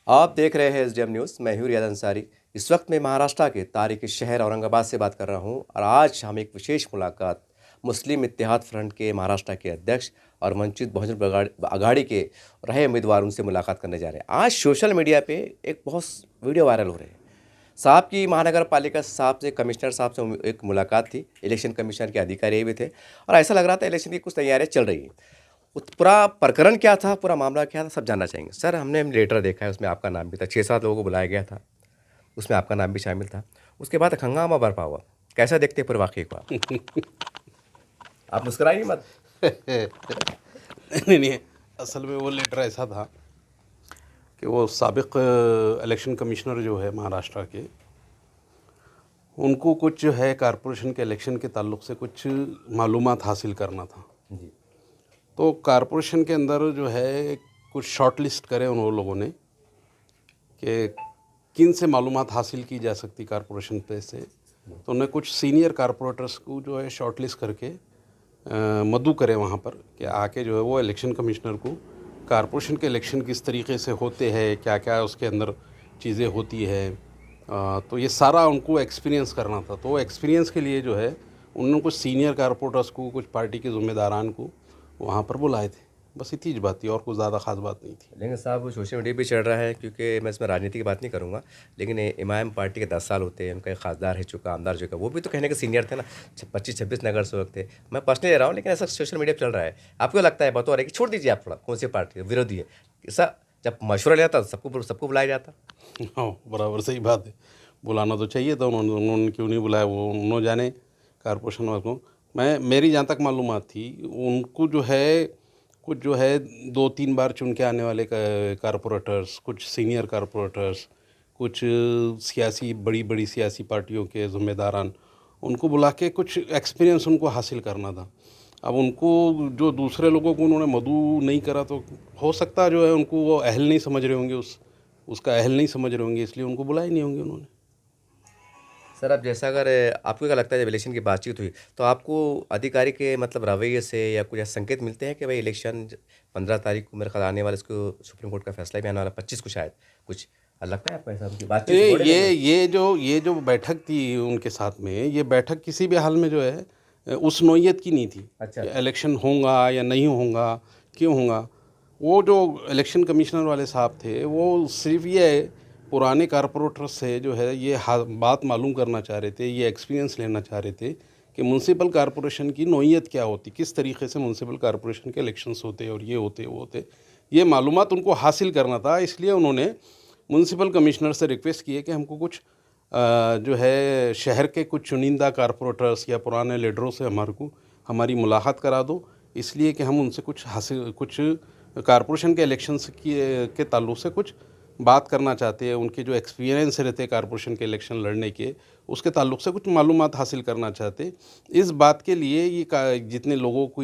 आप देख रहे हैं एसडीएम न्यूज़। मैं हूं रियाज अंसारी। इस वक्त मैं महाराष्ट्र के तारीखी शहर औरंगाबाद से बात कर रहा हूं और आज हम एक विशेष मुलाकात मुस्लिम इत्तेहाद फ्रंट के महाराष्ट्र के अध्यक्ष और वंचित बहुजन अघाड़ी के रहे उम्मीदवार उनसे मुलाकात करने जा रहे हैं। आज सोशल मीडिया पे एक बहुत वीडियो वायरल हो रहे हैं। साहब की महानगर पालिका साहब से, कमिश्नर साहब से एक मुलाकात थी। इलेक्शन कमीशन के अधिकारी भी थे और ऐसा लग रहा था इलेक्शन की कुछ तैयारियां चल रही हैं। पूरा प्रकरण क्या था, पूरा मामला क्या था, सब जानना चाहेंगे। सर, हमने लेटर देखा है, उसमें आपका नाम भी था। 6-7 लोगों को बुलाया गया था, उसमें आपका नाम भी शामिल था। उसके बाद एक हंगामा बरपा हुआ। कैसा देखते हैं पूरे वाक़ये को आप? आप मुस्कुराइए मत। नहीं नहीं, असल में वो लेटर ऐसा था कि वो साबिक़ इलेक्शन कमिश्नर जो है महाराष्ट्र के, उनको कुछ जो है कारपोरेशन के इलेक्शन के ताल्लुक़ से कुछ मालूमात हासिल करना था। जी। तो कारपोरेशन के अंदर जो है कुछ शॉर्ट लिस्ट करे उन लोगों ने कि किन से मालूमात हासिल की जा सकती कारपोरेशन पे से। तो उन्हें कुछ सीनियर कारपोरेटर्स को जो है शॉर्ट लिस्ट करके मदऊ करे वहाँ पर कि आके जो है वो इलेक्शन कमिश्नर को कारपोरेशन के इलेक्शन किस तरीके से होते हैं, क्या क्या उसके अंदर चीज़ें होती है, तो ये सारा उनको एक्सपीरियंस करना था। तो एक्सपीरियंस के लिए जो है उन्होंने कुछ सीनियर कारपोरेटर्स को, कुछ पार्टी के ज़िम्मेदारान को वहाँ पर बुलाए थे। बस इतनी ही बात थी और कुछ ज़्यादा ख़ास बात नहीं थी। लेकिन साहब, सोशल मीडिया पे चल रहा है, क्योंकि मैं इसमें राजनीति की बात नहीं करूँगा, लेकिन इमाम पार्टी के 10 साल होते हैं, उनका एक खासदार है चुका, आमदार चुका, वो भी तो कहने के सीनियर थे ना। 25-26 नगर सेवक थे। मैं पर्सनली ले रहा हूँ, लेकिन ऐसा सोशल मीडिया पर चल रहा है। आपको लगता है, बतौर है कि छोड़ दीजिए आप, थोड़ा कौन सी पार्टी विरोधी है, ऐसा जब मशवरा लिया था सबको सबको बुलाया जाता। हाँ, बराबर सही बात है। बुलाना तो चाहिए था, उन्होंने क्यों नहीं बुलाया वो उन्होंने जाने, कारपोरेशन वालों को। मेरी जहाँ तक मालूमात थी, उनको जो है कुछ जो है 2-3 बार चुन के आने वाले कारपोरेटर्स, कुछ सीनियर कारपोरेटर्स, कुछ सियासी बड़ी बड़ी सियासी पार्टियों के ज़िम्मेदारान, उनको बुला के कुछ एक्सपीरियंस उनको हासिल करना था। अब उनको जो दूसरे लोगों को उन्होंने मदऊ नहीं करा, तो हो सकता जो है उनको वो अहल नहीं समझ रहे होंगे, उसका अहल नहीं समझ रहे होंगे, इसलिए उनको बुलाए नहीं होंगे उन्होंने। सर, अब जैसा, अगर आपको क्या लगता है, जब इलेक्शन की बातचीत हुई तो आपको अधिकारी के मतलब रवैये से या कुछ ऐसे संकेत मिलते हैं कि भाई इलेक्शन 15 तारीख को मेरे ख्याल आने वाला, इसको सुप्रीम कोर्ट का फैसला भी आने वाला, 25 को शायद, कुछ लगता है आपको ऐसा उनकी बातचीत से थोड़े लगे? ये जो बैठक थी उनके साथ में, ये बैठक किसी भी हाल में जो है उस नौयत की नहीं थी। अच्छा। कि इलेक्शन होगा या नहीं होगा, क्यों होगा। वो जो इलेक्शन कमिश्नर वाले साहब थे, वो सिर्फ ये पुराने कारपोरेटर से जो है ये बात मालूम करना चाह रहे थे, ये एक्सपीरियंस लेना चाह रहे थे कि म्यूनसिपल कारपोरेशन की नौयत क्या होती, किस तरीके से म्यूनसिपल कारपोरेशन के इलेक्शंस होते और ये होते वो होते, ये मालूमात उनको हासिल करना था। इसलिए उन्होंने म्यूनसिपल कमिश्नर से रिक्वेस्ट की है कि हमको कुछ जो है शहर के कुछ चुनिंदा कारपोरेटर्स या पुराने लीडरों से हमारी मुलाकात करा दो, इसलिए कि हम उनसे कुछ कारपोरेशन के इलेक्शंस के ताल्लुक़ से कुछ बात करना चाहते हैं। उनके जो एक्सपीरियंस रहते हैं कारपोरेशन के इलेक्शन लड़ने के, उसके ताल्लुक़ से कुछ मालूमात हासिल करना चाहते। इस बात के लिए जितने लोगों को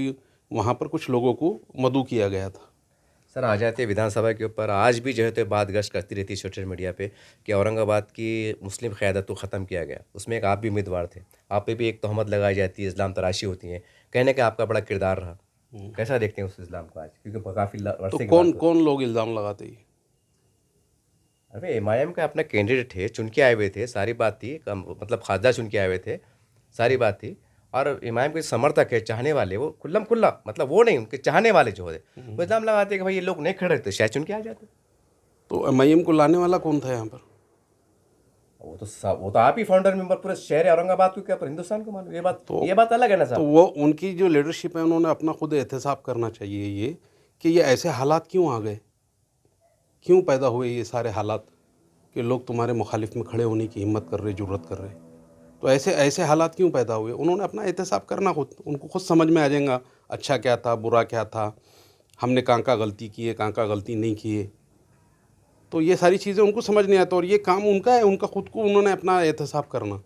वहाँ पर कुछ लोगों को मदऊ किया गया था। सर, आ जाते हैं विधानसभा के ऊपर। आज भी जो है तो बात गश्त करती रहती है सोशल मीडिया पे कि औरंगाबाद की मुस्लिम क़यादत को ख़त्म किया गया। उसमें एक आप भी उम्मीदवार थे, आप पे भी एक तहमत लगाई जाती है, इस्लाम तराशी होती है, कहने का आपका बड़ा किरदार रहा। कैसा देखते हैं उस इस्लाम को आज, क्योंकि काफ़ी तो अरसे के कौन बाद? कौन लोग इल्ज़ाम लगाते हैं? अरे, एमआईएम का अपना कैंडिडेट थे, चुन के आए हुए थे, सारी बात थी, मतलब खासदार चुन के आए हुए थे, सारी बात थी। और एमआईएम के समर्थक है, चाहने वाले, वो खुल्लम खुल्ला, मतलब वो नहीं, उनके चाहने वाले जो है वो इल्ज़ाम लगाते हैं कि भाई ये लोग नहीं खड़े थे, शायद चुन के आ जाते। तो एमआईएम को लाने वाला कौन था यहाँ पर? वो तो आप ही फाउंडर मेंबर, पूरे शहर औरंगाबाद को क्या, पूरे हिंदुस्तान को मालूम। ये बात अलग है ना तो साहब। वो उनकी जो लीडरशिप है, उन्होंने अपना खुद एहतसाब करना चाहिए ये कि ये ऐसे हालात क्यों आ गए, क्यों पैदा हुए ये सारे हालात कि लोग तुम्हारे मुखालिफ में खड़े होने की हिम्मत कर रहे, जुर्रत कर रहे। तो ऐसे ऐसे हालात क्यों पैदा हुए, उन्होंने अपना एहतसाब करना खुद, उनको खुद समझ में आ जाएगा अच्छा क्या था, बुरा क्या था, हमने कहाँ का गलती की है, कहाँ का गलती नहीं की है। तो ये सारी चीज़ें उनको समझ नहीं आता और ये काम उनका है, उनका खुद को उन्होंने अपना एहतसाब करना।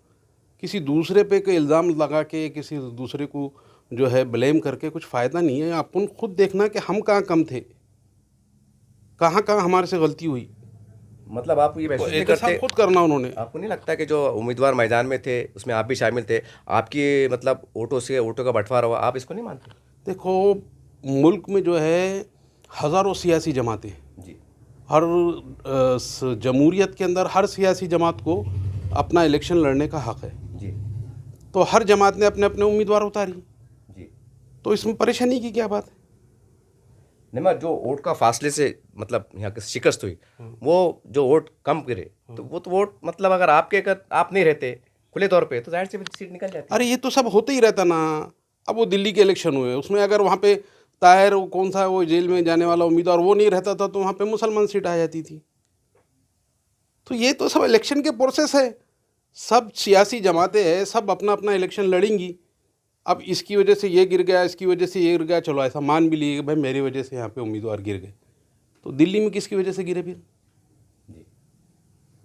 किसी दूसरे पे कोई इल्ज़ाम लगा के, किसी दूसरे को जो है ब्लेम करके कुछ फ़ायदा नहीं है। अपन खुद देखना कि हम कहाँ कम थे, कहाँ कहाँ हमारे से गलती हुई, मतलब आप ये तो महसूस नहीं एहतसाब करते? खुद करना उन्होंने। आपको नहीं लगता कि जो उम्मीदवार मैदान में थे उसमें आप भी शामिल थे, आपकी मतलब वोटों का बंटवारा हुआ, आप इसको नहीं मानते? देखो, मुल्क में जो है हज़ारों सियासी जमातें हैं, जी। हर जमहूरियत के अंदर हर सियासी जमात को अपना इलेक्शन लड़ने का हक़ है। जी तो हर जमात ने अपने अपने उम्मीदवार उतारी, जी। तो इसमें परेशानी की क्या बात है? नहीं, मैं जो वोट का फासले से मतलब यहाँ की शिकस्त हुई, वो जो वोट कम गिरे, तो वो तो वोट मतलब अगर आप नहीं रहते खुले तौर पे, तो जाहिर सी सीट निकल जाती। अरे ये तो सब होते ही रहता ना। अब वो दिल्ली के इलेक्शन हुए, उसमें अगर वहाँ पे ताहिर वो कौन सा वो जेल में जाने वाला उम्मीदवार वो नहीं रहता था, तो वहाँ पे मुसलमान सीट आ जाती थी। तो ये तो सब इलेक्शन के प्रोसेस है, सब सियासी जमातें हैं, सब अपना अपना इलेक्शन लड़ेंगी। अब इसकी वजह से ये गिर गया, इसकी वजह से ये गिर गया, चलो ऐसा मान भी लिए कि भाई मेरी वजह से यहाँ पे उम्मीदवार गिर गए। तो दिल्ली में किसकी वजह से गिरे फिर? जी।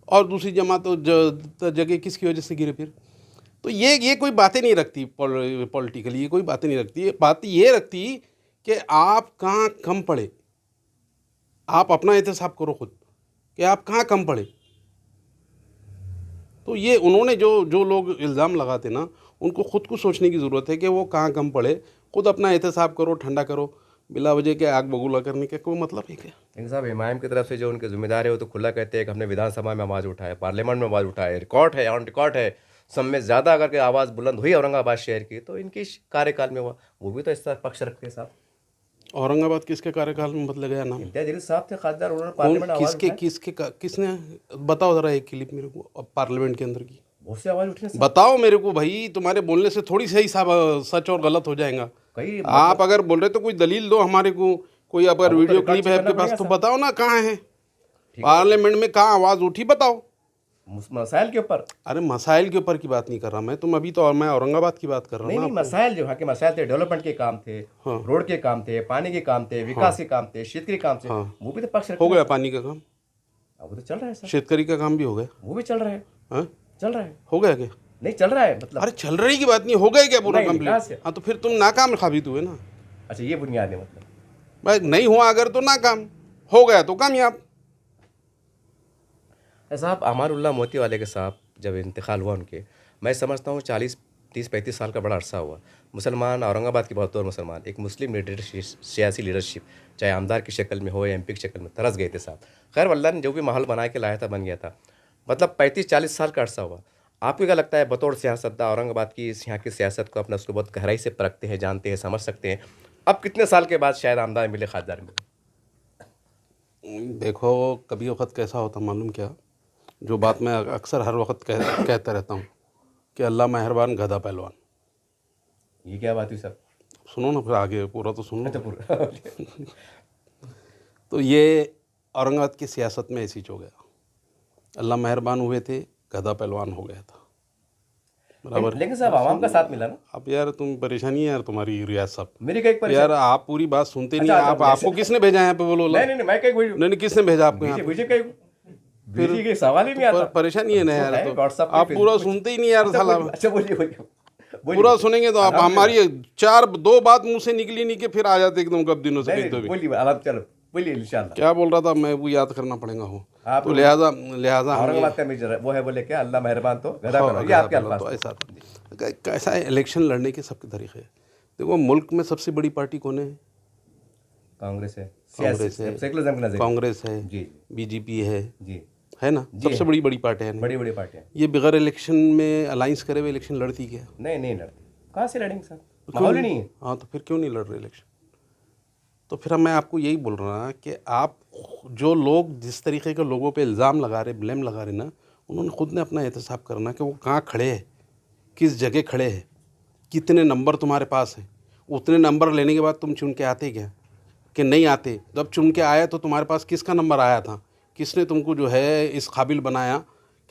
और दूसरी जमात जगह किसकी वजह से गिरे फिर? तो ये कोई बातें नहीं रखती पॉलिटिकली, ये कोई बातें नहीं रखती। ये बात ये रखती कि आप कहाँ कम पड़े, आप अपना एहतसाब करो खुद कि आप कहाँ कम पड़े। तो ये उन्होंने जो लोग इल्ज़ाम लगाते ना, उनको खुद को सोचने की ज़रूरत है कि वो कहाँ कम पड़े। खुद अपना एहतसाब करो, ठंडा करो, बिला वजह के आग बबूला करने का कोई मतलब है क्या? लेकिन साहब, इमाम की तरफ से जो उनके जिम्मेदार है वो तो खुला कहते हैं कि हमने विधानसभा में आवाज़ उठाए, पार्लियामेंट में आवाज़ उठाए, रिकॉर्ड है, ऑन रिकॉर्ड है। सब में ज़्यादा अगर के आवाज़ बुलंद हुई औरंगाबाद शहर की, तो इनकी कार्यकाल में हुआ। वो भी तो इस तरह पक्ष रखते हैं साहब। औरंगाबाद किसके कार्यकाल में बदल गया नाम? इम्तियाज जलील साहब थे खासदार, उन्होंने कौन, पार्लियामेंट आवाज़ उठाई। किसने? बताओ ज़रा एक क्लिप मेरे को पार्लियामेंट के अंदर की। बहुत सी आवाज़ उठी है साहब। बताओ मेरे को भाई, तुम्हारे बोलने से थोड़ी सही सच और गलत हो जाएगा। कई आप अगर बोल रहे तो कोई दलील दो हमारे को, कोई अगर अब वो तो वीडियो रिकॉर्ड क्लिप है चेक आपके करना पास तो पड़ेगा बताओ ना, कहाँ है ठीक है। पार्लियामेंट में, कहाँ आवाज़ उठी बताओ। मसाइल के ऊपर। अरे मसाइल के ऊपर की बात नहीं कर रहा मैं, तुम अभी तो, और मैं औरंगाबाद की बात कर रहा हूँ नहीं ना नहीं, आपको। मसाइल जो यहाँ के मसाइल थे, डेवलपमेंट के काम थे, हाँ। रोड के काम थे, पानी के काम थे, विकास के काम थे, शेतकरी काम थे, हाँ। वो भी तो पक्ष रखते हो हैं। गया पानी का काम, अब वो तो चल रहा है सर, शेतकरी का काम भी हो गया। वो भी चल रहा है। हाँ? चल रहा है, हो गया क्या? नहीं चल रहा है मतलब। अरे चल रही की बात नहीं, हो गया क्या पूरा नहीं, कहाँ से? कंप्लीट? हाँ तो फिर तुम नाकाम साबित हुए ना अच्छा, ये बुनियाद है मतलब। भाई। नहीं हुआ अगर तो नाकाम, हो गया तो कामयाब। साहब, अमारुल्लाह मोती वाले के साहब जब इंतकाल हुआ उनके, मैं समझता हूँ 40-30-35 साल का बड़ा अरसा हुआ। मुसलमान, औरंगाबाद के बहुत और मुसलमान एक मुस्लिम लीडरशिप, सियासी लीडरशिप, चाहे आमदार की शक्ल में हो या एमपी की शक्ल में, तरस गए थे साहब। खैर अल्लाह ने जो भी माहौल बना के लाया था बन गया था। मतलब 35-40 साल का अरसा हुआ। आपको क्या लगता है बतौर सियासतदान औरंगाबाद की यहाँ की सियासत को अपना उसको बहुत गहराई से परखते हैं, जानते हैं, समझ सकते हैं, अब कितने साल के बाद शायद आमदार मिले, खासदार मिले? देखो कभी वक्त कैसा होता मालूम क्या, जो बात मैं अक्सर हर वक्त कहता रहता हूँ कि अल्लाह मेहरबान गधा पहलवान। ये क्या बात हुई सर? सुनो ना, फिर आगे पूरा तो सुनो। अच्छा, पूरा। तो ये औरंगाबाद की सियासत में ऐसी हो गया, अल्लाह मेहरबान हुए थे, गधा पहलवान हो गया था, बराबर। लेकिन साहब आवाम का साथ मिला ना। अब यार तुम परेशानी है यार तुम्हारी रियाज साहब, मेरी कई परेशानी। यार आप पूरी बात सुनते नहीं। अच्छा, आप आपको किसने भेजा है यहाँ पे बोलो? नहीं नहीं नहीं, मैं कहीं नहीं नहीं, किसने भेजा आपको यहाँ पे? मुझे कहीं फिर के सवाल ही नहीं आता। परेशानी है ना यार, तो व्हाट्सएप पे, आप पूरा Facebook पे। सुनते ही नहीं यार साला। अच्छा, बोलिए बोलिए। पूरा सुनेंगे तो आप हमारी 4-2 बात मुंह से निकली नहीं कि फिर आ जाते एकदम कब दिनों से कहीं तो भी। बोलिए, अब चलो बोलिए इंशाल्लाह। क्या बोल रहा था मैं, वो याद करना पड़ेगा हो। आप तो लिहाजा औरंगाबाद का मेजर वो है, बोले क्या अल्लाह मेहरबान तो गधा करो, ये आपके अल्फाज तो ऐसा था। कैसा है इलेक्शन लड़ने के सबके तरीके हैं। देखो मुल्क में सबसे बड़ी पार्टी कौन है? कांग्रेस है, कांग्रेस है, सेकुलरिज्म के नजरिए। कांग्रेस है जी बीजेपी है जी, ना, सबसे बड़ी बड़ी पार्टी है ना। बड़ी बड़ी पार्टियां। ये बगैर इलेक्शन में अलाइंस करे हुए इलेक्शन लड़ती क्या? नहीं लड़ते, कहाँ से लड़ेंगे सर, माहौल ही नहीं है। हाँ तो फिर क्यों नहीं लड़ रहे इलेक्शन? तो फिर मैं आपको यही बोल रहा कि आप जो लोग जिस तरीके के लोगों पे इल्ज़ाम लगा रहे, ब्लेम लगा रहे ना, उन्होंने खुद ने अपना एहतसाब करना कि वो कहाँ खड़े हैं, किस जगह खड़े हैं, कितने नंबर तुम्हारे पास हैं। उतने नंबर लेने के बाद तुम चुन के आते क्या कि नहीं आते? जब चुन के आए तो तुम्हारे पास किसका नंबर आया था? किसने तुमको जो है इस काबिल बनाया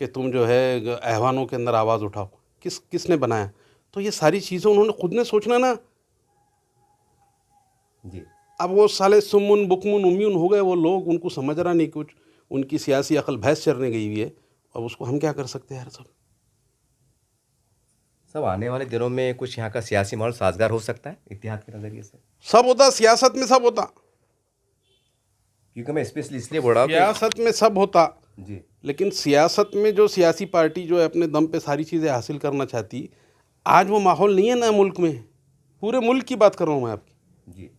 कि तुम जो है ऐवानों के अंदर आवाज़ उठाओ? किसने बनाया? तो ये सारी चीज़ें उन्होंने खुद ने सोचना ना। जी, अब वो साले सुमुन बुकमुन उम्यून हो गए वो लोग, उनको समझ रहा नहीं कुछ, उनकी सियासी अकल भैंस चरने गई हुई है। अब उसको हम क्या कर सकते हैं यार? सब आने वाले दिनों में कुछ यहाँ का सियासी माहौल साजगार हो सकता है इत्तेहाद के नज़रिए से। सब होता सियासत में, सब होता, क्योंकि मैं स्पेशली इसलिए बोल रहा हूँ सियासत में सब होता। जी, लेकिन सियासत में जो सियासी पार्टी जो है अपने दम पे सारी चीज़ें हासिल करना चाहती, आज वो माहौल नहीं है ना मुल्क में। पूरे मुल्क की बात कर रहा हूँ मैं आपकी। जी,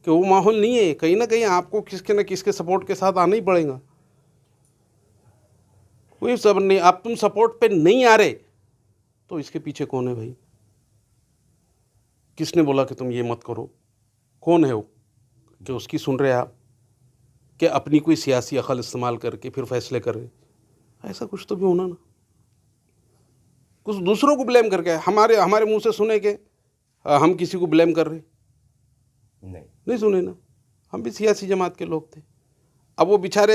कि वो माहौल नहीं है। कहीं ना कहीं आपको किसके न किसके सपोर्ट के साथ आना ही पड़ेगा। कोई सबर नहीं, आप तुम सपोर्ट पे नहीं आ रहे तो इसके पीछे कौन है भाई? किसने बोला कि तुम ये मत करो? कौन है वो कि उसकी सुन रहे आप, कि अपनी कोई सियासी अकल इस्तेमाल करके फिर फैसले कर रहे? ऐसा कुछ तो भी होना ना। कुछ दूसरों को ब्लेम करके हमारे हमारे मुंह से सुने के हम किसी को ब्लेम कर रहे? नहीं सुने ना। हम भी सियासी जमात के लोग थे। अब वो बेचारे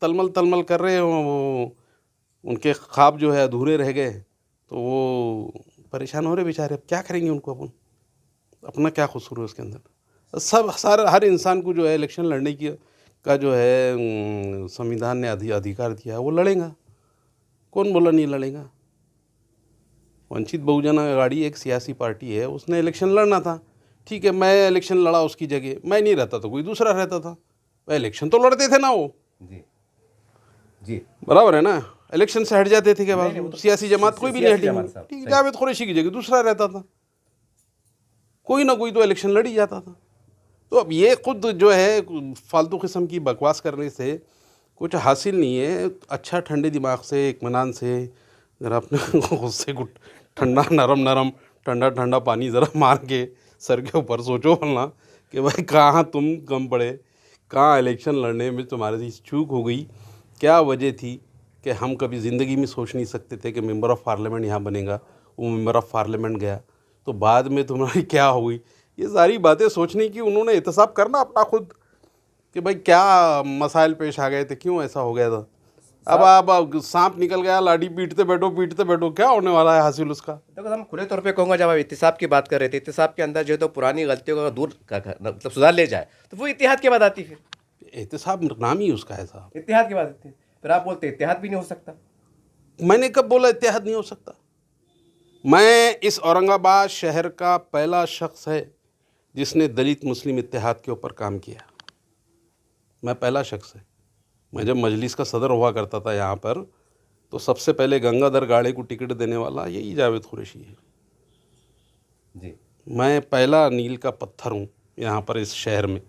तलमल तलमल कर रहे हो, उनके ख्वाब जो है अधूरे रह गए, तो वो परेशान हो रहे बेचारे। अब क्या करेंगे उनको? अपन अपना क्या कसूर है उसके अंदर? सब सारा हर इंसान को जो है इलेक्शन लड़ने की का जो है संविधान ने अधिकार दिया है, वो लड़ेगा। कौन बोला नहीं लड़ेगा? वंचित बहुजन अघाड़ी एक सियासी पार्टी है, उसने इलेक्शन लड़ना था, ठीक है, मैं इलेक्शन लड़ा उसकी जगह। मैं नहीं रहता तो कोई दूसरा रहता था, वह इलेक्शन तो लड़ते थे ना वो। जी जी बराबर है ना? इलेक्शन से हट जाते थे क्या बात? वो तो सियासी जमात कोई भी नहीं सियासी हटी। जमात साहब, ठीक है, सही। जावेद कुरैशी की जगह दूसरा रहता था, कोई ना कोई तो इलेक्शन लड़ ही जाता था। तो अब ये खुद जो है फालतू किस्म की बकवास करने से कुछ हासिल नहीं है। अच्छा ठंडे दिमाग से, इत्मीनान से ज़रा अपने गुस्से को ठंडा नरम ठंडा ठंडा पानी ज़रा मार के सर के ऊपर सोचो, बोलना कि भाई कहाँ तुम कम पड़े, कहाँ इलेक्शन लड़ने में तुम्हारे से चूक हो गई, क्या वजह थी कि हम कभी ज़िंदगी में सोच नहीं सकते थे कि मेंबर ऑफ़ पार्लियामेंट यहाँ बनेगा। वो मेंबर ऑफ़ पार्लियामेंट गया तो बाद में तुम्हारी क्या हो गई? ये सारी बातें सोचने की उन्होंने एहतसाब करना अपना खुद, कि भाई क्या मसाइल पेश आ गए थे, क्यों ऐसा हो गया था। अब आप सांप निकल गया, लाठी पीटते बैठो, क्या होने वाला है हासिल उसका? देखो, हम खुले तौर पे कहूँगा, जब आप इत्तेसाब की बात कर रहे थे, इत्तेसाब के अंदर जो है तो पुरानी गलतियों को अगर दूर मतलब सुधार ले जाए तो वो इत्तेहाद की बात आती। फिर एहतसाब नाम ही उसका है साहब। इत्तेहाद की बात आती है, फिर आप बोलते इत्तेहाद भी नहीं हो सकता। मैंने कब बोला इत्तेहाद नहीं हो सकता? मैं इस औरंगाबाद शहर का पहला शख्स है जिसने दलित मुस्लिम इत्तेहाद के ऊपर काम किया। मैं पहला शख्स है। मैं जब मजलिस का सदर हुआ करता था यहाँ पर, तो सबसे पहले गंगाधर गाड़े को टिकट देने वाला यही जावेद कुरैशी है जी। मैं पहला नील का पत्थर हूँ यहाँ पर इस शहर में,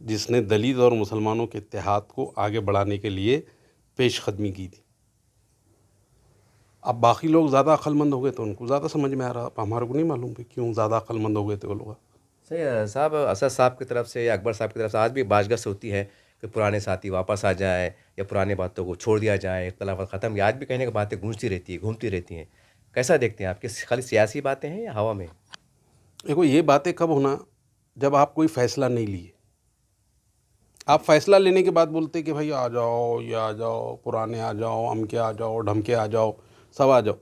जिसने दलित और मुसलमानों के इत्तेहाद को आगे बढ़ाने के लिए पेशकदमी की थी। अब बाकी लोग ज़्यादा अक्लमंद हो गए तो उनको ज़्यादा समझ में आ रहा। अब हमारे को नहीं मालूम कि क्यों ज़्यादा अक्लमंद हो गए थे वो लोग। सही है साहब। असद साहब की तरफ से या अकबर साहब की तरफ से आज भी बाजगश होती है कि पुराने साथी वापस आ जाएं या पुरानी बातों को छोड़ दिया जाए, इख्तलाफात ख़त्म। या आज भी कहने की बातें गूंजती रहती है, घूमती रहती हैं। कैसा देखते हैं आपके, खाली सियासी बातें हैं या हवा में? देखो, ये बातें कब होना, जब आप कोई फ़ैसला नहीं लिए। आप फ़ैसला लेने के बाद बोलते कि भाई आ जाओ, ये आ जाओ, पुराने आ जाओ, अमके आ जाओ, ढमके आ जाओ, सब आ जाओ।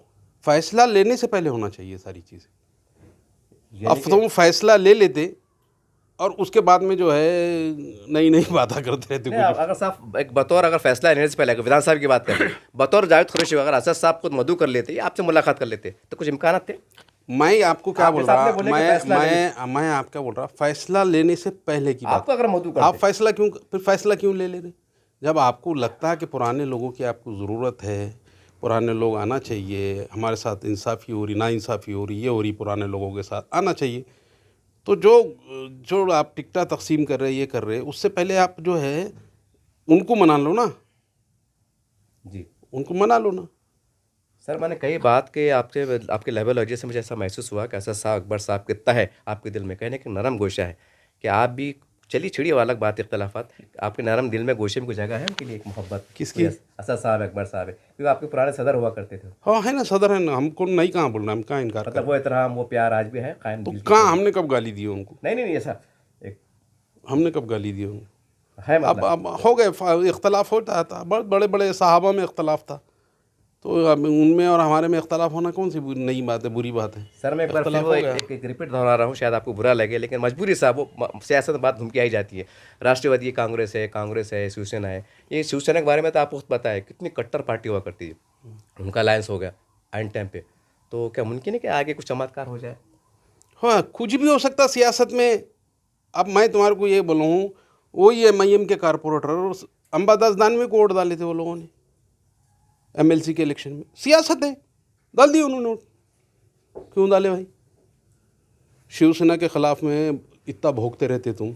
फ़ैसला लेने से पहले होना चाहिए सारी चीज़ें। अब तुम फैसला ले लेते और उसके बाद में जो है नई नई बातें करते रहते नहीं, कुछ। अगर साहब एक बतौर, अगर फैसला लेने से पहले अगर विधान साहब की बात करें, बतौर जावेद कुरैशी अगर असद साहब खुद मधु कर लेते या आपसे मुलाकात कर लेते तो कुछ इम्कान थे? मैं आपको क्या बोल रहा, बोले कि फैसला मैं आप क्या बोल रहा, फैसला लेने से पहले की बात। आपको अगर मधु आप करते, फैसला क्यों ले रहे? जब आपको लगता है कि पुराने लोगों की आपको ज़रूरत है, पुराने लोग आना चाहिए, हमारे साथ इंसाफ़ी हो रही, नाइंसाफ़ी हो रही, ये हो रही, पुराने लोगों के साथ आना चाहिए, तो जो जो आप टिकटा तकसीम कर रहे हैं, ये कर रहे हैं, उससे पहले आप जो है उनको मना लो ना। जी उनको मना लो ना। सर, मैंने कई बात के आपसे, आपके लेवल वजह से मुझे ऐसा महसूस हुआ कि असद साहब, अकबर साहब कितना है आपके दिल में, कहने की नरम गोशा है कि आप भी, चलिए छिड़ी अलग बात, इख्तलाफात, आपके नरम दिल में गोशे में कोई जगह है उनके लिए, एक मोहब्बत किसकी? असद साहब, अकबर साहब है, क्योंकि आपके पुराने सदर हुआ करते थे। हाँ है ना, सदर है ना, हमको नहीं कहाँ बोलना, हम कहाँ इनकार मतलब कर। वो एहतराम, वो प्यार आज भी है कायम तो दिल की? कहाँ हमने कब गाली दी उनको? नहीं, ऐसा एक हमने कब गाली दी उनको? है मतलब। अब हो गए, इख्तलाफ होता था, बड़े बड़े सहाबा में इख्तलाफ था, तो अब उनमें और हमारे में इख्तलाफ होना कौन सी नई बात है, बुरी बात है? सर, मैं एक बार फिर इख्तलाफ वो हो गया। एक रिपीट दोहरा रहा हूँ, शायद आपको बुरा लगे, लेकिन मजबूरी साहब, वो सियासत में बात घूम के आई जाती है। राष्ट्रवादी कांग्रेस है, शिवसेना है। ये शिवसेना के बारे में तो आपको पता है कितनी कट्टर पार्टी हुआ करती है, उनका अलायंस हो गया आइन टाइम पे। तो क्या मुमकिन है कि आगे कुछ चमत्कार हो जाए? हाँ, कुछ भी हो सकता सियासत में। अब मैं तुम्हारे को ये बोलूँ, वही MIM के कारपोरेटर अंबादास दानवे को वोट डाले थे वो लोगों ने MLC के इलेक्शन में। सियासत है, डाल दिए उन्होंने वोट। क्यों डाले भाई? शिवसेना के ख़िलाफ़ में इतना भोगते रहते तुम,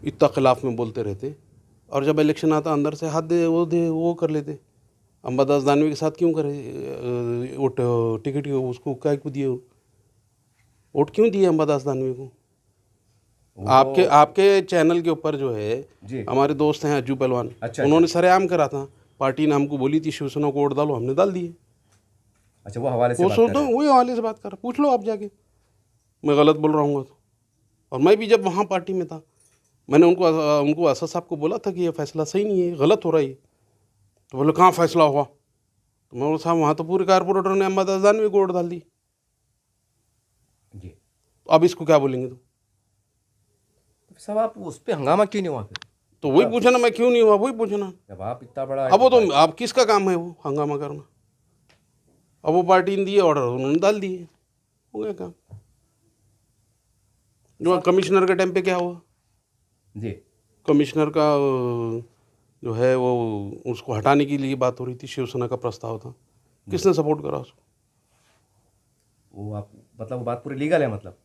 इतना खिलाफ में बोलते रहते, और जब इलेक्शन आता अंदर से हाथ दे वो कर लेते। अंबादास दानवे के साथ क्यों करे वोट, टिकट उसको क्या को दिए, वोट क्यों दिए अंबादास दानवे को? आपके चैनल के ऊपर जो है जी। हमारे दोस्त हैं अज्जू पहलवान, अच्छा, उन्होंने सरेआम करा था, पार्टी ने हमको बोली थी शिवसेना को वोट डालो, हमने डाल दिए। अच्छा, वो हवाले से वो बात कर सोचता रहे हूँ वही हवाले से बात कर, पूछ लो आप जाके, मैं गलत बोल रहा हूँ तो। और मैं भी जब वहाँ पार्टी में था, मैंने उनको असद साहब को बोला था कि ये फैसला सही नहीं है, गलत हो रहा है ये। तो बोले कहाँ फैसला हुआ? तो मैं बोला साहब वहाँ तो पूरे कारपोरेटर ने अंबादास दानवे को वोट डाल दी। हैं। जी। तो अब इसको क्या बोलेंगे? तो सब आप उस पर हंगामा क्यों नहीं हुआ फिर? तो वही पूछना, मैं क्यों नहीं हुआ वही पूछना। जब आप इतना बड़ा अब वो तो अब किसका काम है वो हंगामा करना? अब वो पार्टी ने दिए ऑर्डर, उन्होंने डाल दिए, हो गया काम। जो कमिश्नर के टाइम पे क्या हुआ? जी। कमिश्नर का जो है वो उसको हटाने के लिए बात हो रही थी, शिवसेना का प्रस्ताव था, किसने सपोर्ट करा उसको? वो आप मतलब वो बात पूरी लीगल है मतलब?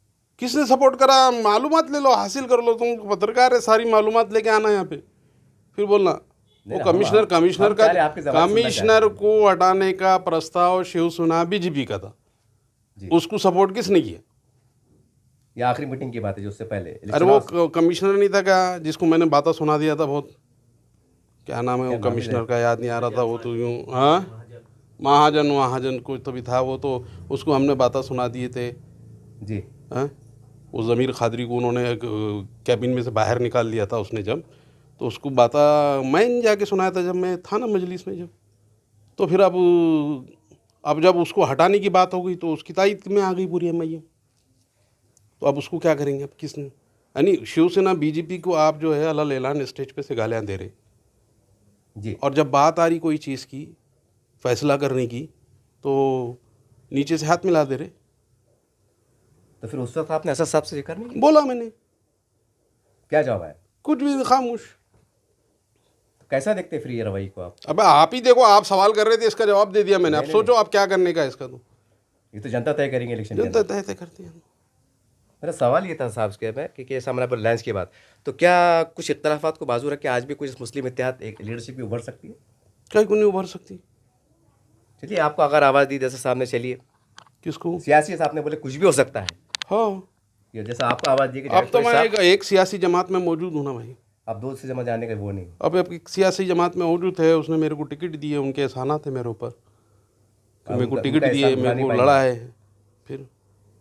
किसने सपोर्ट करा? मालूमात ले लो, हासिल कर लो, तुम पत्रकार है, सारी मालूमात लेके आना यहाँ पे, फिर बोलना वो कमिश्नर को हटाने का प्रस्ताव शिवसेना बीजेपी का था, उसको सपोर्ट किसने किया? ये आखिरी मीटिंग की बात है जो उससे पहले अरे वो कमिश्नर नहीं था क्या जिसको मैंने बातें सुना दिया था बहुत, क्या नाम है वो कमिश्नर का, याद नहीं आ रहा था वो तो यूँ, हाँ महाजन कोई तो भी था वो, तो उसको हमने बातें सुना दिए थे जी। हाँ, वो ज़मीर खादरी को उन्होंने कैबिन में से बाहर निकाल लिया था उसने जब, तो उसको बाता मैं जाके सुनाया था जब मैं था ना मजलिस में जब। तो फिर अब जब उसको हटाने की बात हो गई तो उसकी तायद में आ गई पूरी एमआईएम, तो अब उसको क्या करेंगे? अब किसने, यानी शिवसेना बीजेपी को आप जो है अल्लाह ऐलान स्टेज पे से गालियाँ दे रहे जी। और जब बात आ रही कोई चीज़ की फैसला करने की तो नीचे से हाथ मिला दे रहे। तो फिर उस वक्त आपने असद साहब से जिक्र नहीं किया? बोला मैंने, क्या जवाब आया? कुछ भी, खामोश। तो कैसा देखते फिर ये रवैये को आप? अब आप ही देखो, आप सवाल कर रहे थे, इसका जवाब दे दिया मैंने, अब सोचो आप क्या करने का इसका। तो ये तो जनता तय करेंगे इलेक्शन जनता तय करती है। मेरा सवाल ये था साहब के में कि ऐसा हमारा लैंस की बात, तो क्या कुछ इख्तलाफात को बाजू रख के आज भी कुछ मुस्लिम इत्तेहाद एक लीडरशिप भी उभर सकती है? कहीं को नहीं उभर सकती। चलिए, आपको अगर आवाज़ दी जैसे सामने, चलिए किसको? सियासी आपने बोले कुछ भी हो सकता है, हाँ, ये जैसा आपको आवाज़ दी कि अब तो मैं एक सियासी जमात में मौजूद हूँ ना भाई, अब दूर से जमा जाने का वो नहीं। अब एक सियासी जमात में मौजूद है, उसने मेरे को टिकट दिए, उनके एहसानात थे मेरे ऊपर, मेरे को टिकट दिए, मेरे को लड़ा है, फिर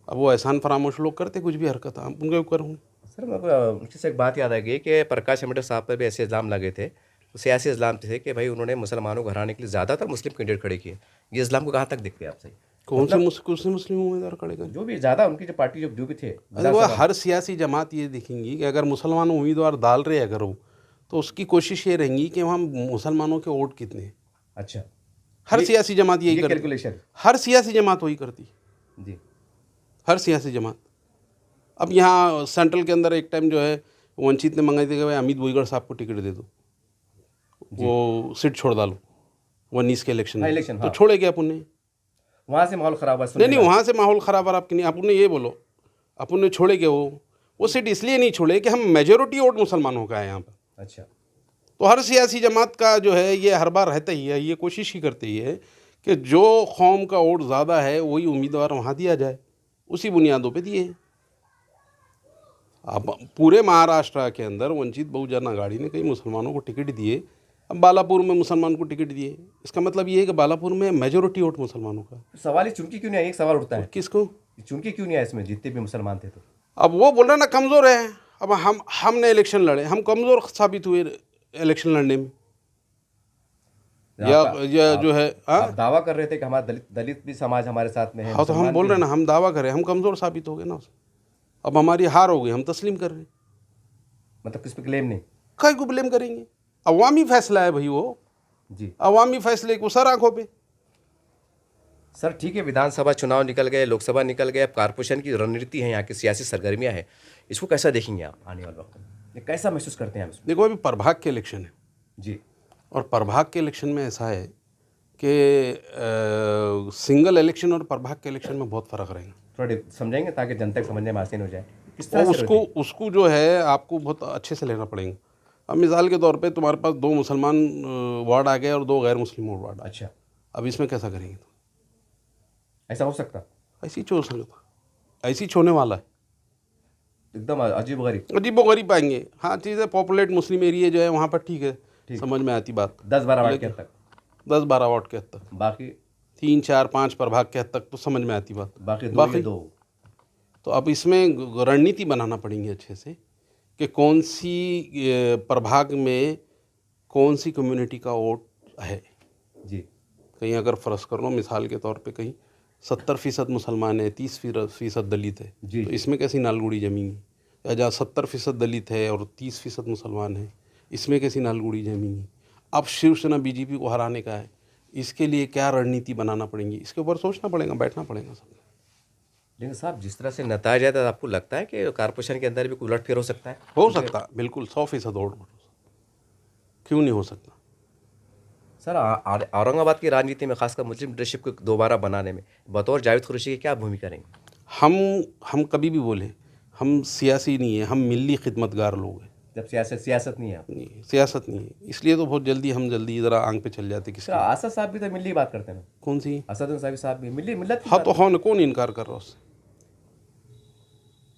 अब वो एहसान फरामोश लोग करते कुछ भी हरकत, हम उनके ऊपर हूँ। सर मेरे को मुझसे एक बात याद आ गई कि प्रकाश अम्बेडकर साहब पर भी ऐसे इल्ज़ाम लगे थे, तो सियासी इल्ज़ाम थे कि भाई उन्होंने मुसलमानों को हराने के लिए ज़्यादातर मुस्लिम कैंडिडेट खड़े किए। ये इस्लाम को कहाँ तक देखते हैं आप? सही कौन से मुस्लिम उम्मीदवार खड़े कर? जो भी ज़्यादा उनकी जो पार्टी जो भी थे, अरे वो हर सियासी जमात ये देखेंगी कि अगर मुसलमान उम्मीदवार डाल रहे अगर वो, तो उसकी कोशिश ये रहेंगी कि वहाँ मुसलमानों के वोट कितने हैं। अच्छा, हर सियासी जमात यही करती, कैलकुलेशन हर सियासी जमात वही करती जी, हर सियासी जमात। अब यहाँ सेंट्रल के अंदर एक टाइम जो है वंचित ने मंगाई थी कि भाई अमित बोईगढ़ साहब को टिकट दे दो, वो सीट छोड़ डालो 19 के इलेक्शन में, इलेक्शन तो छोड़े क्या अपन ने? वहाँ से माहौल ख़राब हुआ? नहीं, वहाँ से माहौल ख़राब है आपकी नहीं, अपन ने ये बोलो, अपन ने छोड़े क्या? वो सीट इसलिए नहीं छोड़े कि हम मेजोरिटी वोट मुसलमानों का है यहाँ पर। अच्छा, तो हर सियासी जमात का जो है ये हर बार रहता ही है, ये कोशिश ही करती है कि जो कौम का वोट ज़्यादा है वही उम्मीदवार वहाँ दिया जाए, उसी बुनियादों पे दिए। अब पूरे महाराष्ट्र के अंदर वंचित बहुजन आघाड़ी ने कई मुसलमानों को टिकट दिए, अब बालापुर में मुसलमान को टिकट दिए, इसका मतलब ये है कि बालापुर में मेजोरिटी वोट मुसलमानों का। सवाल ही चुनकी क्यों नहीं आई? एक सवाल उठता है, किसको चुनकी क्यों नहीं आया इसमें? जितने भी मुसलमान थे तो अब वो बोल रहे ना कमज़ोर है। अब हमने इलेक्शन लड़े, हम कमज़ोर साबित हुए इलेक्शन लड़ने में, या जो है आप दावा कर रहे थे कि हमारा दलित भी समाज हमारे साथ में है। हाँ, तो हम बोल रहे हैं ना, हम दावा करें, हम कमज़ोर साबित हो गए ना, अब हमारी हार हो गई, हम तस्लीम कर रहे हैं। मतलब किस पे क्लेम नहीं? कहीं को ब्लेम करेंगे? अवामी फैसला है भाई, वो जी, अवामी फैसले को सर आंखों पे। सर ठीक है, विधानसभा चुनाव निकल गए, लोकसभा निकल गए, अब कारपोरेशन की रणनीति है, यहाँ की सियासी सरगर्मियाँ हैं, इसको कैसा देखेंगे आप आने वाले वक्त में? ये कैसा महसूस करते हैं आप इसमें? देखो अभी प्रभाग के इलेक्शन है जी, और प्रभाग के इलेक्शन में ऐसा है कि सिंगल इलेक्शन और प्रभाग के इलेक्शन में बहुत फ़र्क रहेगा। थोड़ा समझेंगे ताकि जनता को समझने में आसान हो जाए। किस तरह और से उसको जो है आपको बहुत अच्छे से लेना पड़ेगा। अब मिसाल के तौर पे तुम्हारे पास 2 मुसलमान वार्ड आ गए और 2 गैर मुस्लिम वार्ड आ गए। अच्छा, अब इसमें कैसा करेंगे? ऐसा हो सकता? ऐसी छोड़ सकता, ऐसी छोड़ने वाला है। एकदम अजीब गरीब। अजीब व गरीब पाएंगे। हाँ, चीज़ें पॉपुलेट मुस्लिम एरिया जो है वहाँ पर ठीक है, ठीक। समझ में आती बात। 10-12 वार्ड के लेकिन हद तक, 10-12 वार्ड के हद तक, बाकी 3, 4, 5 प्रभाग के हद तक तो समझ में आती बात। बाकी 2 या 2। तो अब इसमें रणनीति बनाना पड़ेगी अच्छे से कि कौन सी प्रभाग में कौन सी कम्युनिटी का वोट है। जी, कहीं अगर फ़र्ज़ कर लो मिसाल के तौर पे कहीं 70% मुसलमान है, 30% दलित है, जी। तो इसमें कैसी नालगुड़ी जमेंगी? या जहाँ 70% दलित है और 30% मुसलमान है, इसमें कैसी नालगुड़ी जमेंगी? अब शिवसेना बीजेपी को हराने का है, इसके लिए क्या रणनीति बनाना पड़ेगी, इसके ऊपर सोचना पड़ेगा, बैठना पड़ेगा सब। लेकिन साहब जिस तरह से नतज है, तो आपको लगता है कि कारपोरेशन के अंदर भी कोई उलटफेर हो सकता है? हो सकता, बिल्कुल 100% वोट, क्यों नहीं हो सकता? सर, औरंगाबाद की राजनीति में खासकर मुस्लिम लीडरशिप को दोबारा बनाने में बतौर जावेद कुरैशी की क्या भूमिका रहेंगी? हम कभी भी बोले, हम सियासी नहीं है, हम मिली खिदमतगार लोग हैं। जब सियासत नहीं है आप। नहीं, सियासत नहीं है, इसलिए तो बहुत जल्दी ज़रा आंख पे चल जाते किसके। असद साहब भी तो मिली बात करते हैं ना। कौन सी? असद साहब भी मिलत की हाँ, बात। तो हाँ, कौन इनकार कर रहा उससे?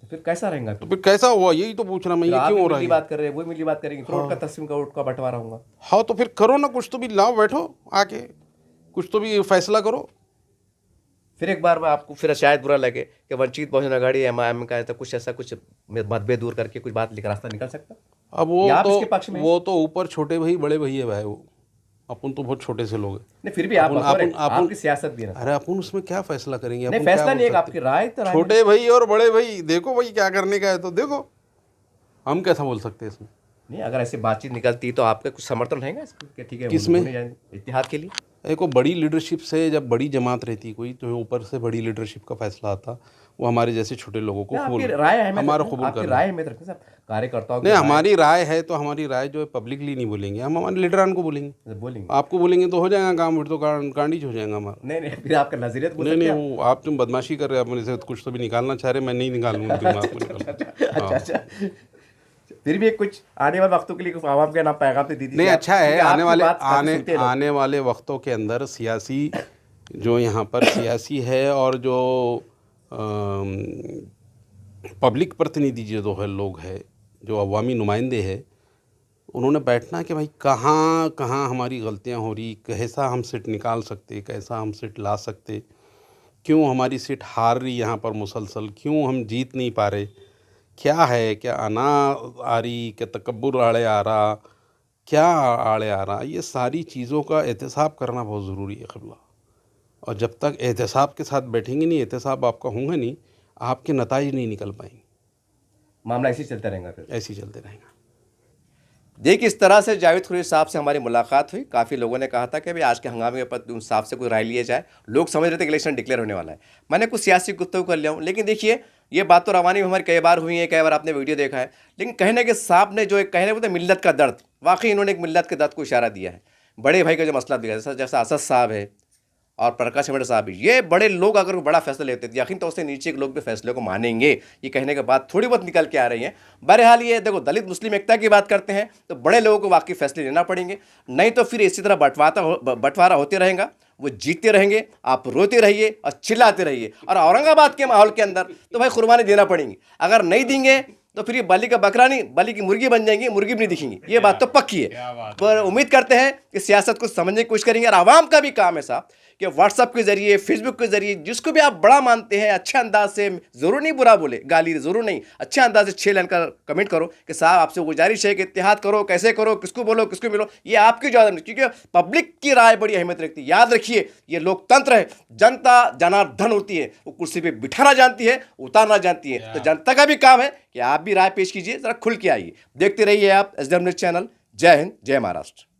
तो फिर कैसा रहेगा? तो फिर कैसा हुआ, यही तो पूछ रहा मैं, ये क्यों हो रहा है? बात कर रहे हैं, वो मिली बात करेंगे, फिर वोट का तकसीम का वोट का बंटवारा होगा। हाँ, तो फिर करो ना, कुछ तो भी लाओ, बैठो आके, कुछ तो भी फैसला करो। फिर एक बार में आपको फिर शायद बुरा लगे कि वंचित बहुजन आघाड़ी एमआईएम का तो कुछ ऐसा कुछ मतभेद दूर करके कुछ बात लेकर रास्ता निकल सकता। अब वो तो ऊपर छोटे भाई बड़े भाई है भाई, वो अपन तो बहुत छोटे से लोग हैं। नहीं, फिर भी आपकी सियासत भी है ना। अरे अपन उसमें क्या फैसला करेंगे? नहीं, फैसला नहीं है, आपकी राय तो छोटे भाई और बड़े भाई, देखो भाई क्या करने का है तो देखो, हम कैसा बोल सकते हैं इसमें? नहीं, अगर ऐसी बातचीत निकलती तो आपका कुछ समर्थन रहेगा इसके? ठीक है, किसमें? इत्तेहाद के लिए। देखो, बड़ी लीडरशिप से जब बड़ी जमात रहती कोई, तो ऊपर से बड़ी लीडरशिप का फैसला आता, वो हमारे जैसे छोटे लोगों को कबूल, हमारा कबूल कर राय में रखते साहब, कार्यकर्ताओं नहीं, हमारी राय है तो हमारी राय जो है पब्लिकली नहीं बोलेंगे, हम हमारे लीडरान को बोलेंगे। आपको बोलेंगे तो हो जाएगा काम, फिर तो कांडी हो जाएगा हमारा। नहीं, फिर आपका नजरिया तो नहीं, वो आप तुम बदमाशी कर रहे हो अपने से, कुछ तो भी निकालना चाह रहे, मैं नहीं निकालूंगा। अच्छा, फिर भी कुछ आने वाले वक्तों के लिए आवाम के नाम पैगाम तो दी नहीं, अच्छा है, आने वाले वक्तों के अंदर सियासी जो यहाँ पर सियासी है और जो पब्लिक प्रतिनिधि जो है लोग हैं, जो अवामी नुमाइंदे हैं, उन्होंने बैठना कि भाई कहाँ कहाँ हमारी गलतियाँ हो रही, कैसा हम सीट निकाल सकते, कैसा हम सीट ला सकते, क्यों हमारी सीट हार रही यहाँ पर मुसलसल, क्यों हम जीत नहीं पा रहे, क्या है, क्या अना आ रही, क्या तकब्बुर आड़े आ रहा, क्या आड़े आ रहा, ये सारी चीज़ों का एहतसाब करना बहुत ज़रूरी है क़िबला। और जब तक एहतसाब के साथ बैठेंगे नहीं, एहतसाब आपका होंगे नहीं, आपके नताइज नहीं निकल पाएंगे। मामला ऐसे ही चलता रहेगा, फिर ऐसे ही चलते रहेगा। देखिए, इस तरह से जावेद कुरैशी साहब से हमारी मुलाकात हुई। काफ़ी लोगों ने कहा था कि भाई आज के हंगामे पर उन साहब से कोई राय लिया जाए। लोग समझ रहे थे कि इलेक्शन डिक्लेयर होने वाला है। मैंने कुछ सियासी गुफ्तगू कर लिया हूँ, लेकिन देखिए, ये बात तो रवानी में हमारी कई बार हुई है, कई बार आपने वीडियो देखा है, लेकिन कहने के साहब ने जो एक कहने को मिल्लत का दर्द, वाकई इन्होंने एक मिल्लत के दर्द को इशारा दिया है। बड़े भाई का जो मसला दिया, जैसा असद साहब है और प्रकाश अम्बेडकर साहब, ये बड़े लोग अगर बड़ा फैसला लेते थे, यकीन तो उससे नीचे के लोग भी फैसले को मानेंगे। ये कहने के बाद थोड़ी बहुत निकल के आ रही हैं। बहरहाल ये देखो, दलित मुस्लिम एकता की बात करते हैं तो बड़े लोगों को वाकई फैसले लेना पड़ेंगे, नहीं तो फिर इसी तरह बंटवारा होते रहेगा, वो जीतते रहेंगे, आप रोते रहिए और चिल्लाते रहिए। और औरंगाबाद के माहौल के अंदर तो भाई कुर्बानी देना पड़ेगी। अगर नहीं देंगे तो फिर ये बलि का बकरा नहीं, बलि की मुर्गी बन जाएंगी, मुर्गी भी नहीं दिखेंगी। ये बात तो पक्की है। पर उम्मीद करते हैं कि सियासत को समझने की कोशिश करेंगे। और आवाम का भी काम है साहब कि व्हाट्सअप के जरिए, फेसबुक के जरिए, जिसको भी आप बड़ा मानते हैं, अच्छे अंदाज से, जरूर नहीं बुरा बोले, गाली जरूर नहीं, अच्छे अंदाज से 6 लाइन का कमेंट करो कि साहब आपसे गुजारिश है कि इत्तेहाद करो, कैसे करो, किसको बोलो, किसको मिलो। ये आपकी जवाब, क्योंकि पब्लिक की राय बड़ी अहमियत रखती है। याद रखिए, ये लोकतंत्र है, जनता जनार्दन होती है, वो कुर्सी पर बिठाना जानती है, उतारना जानती है। तो जनता का भी काम है कि आप भी राय पेश कीजिए, जरा खुल के आइए। देखते रहिए आप SDM न्यूज़ चैनल। जय हिंद, जय महाराष्ट्र।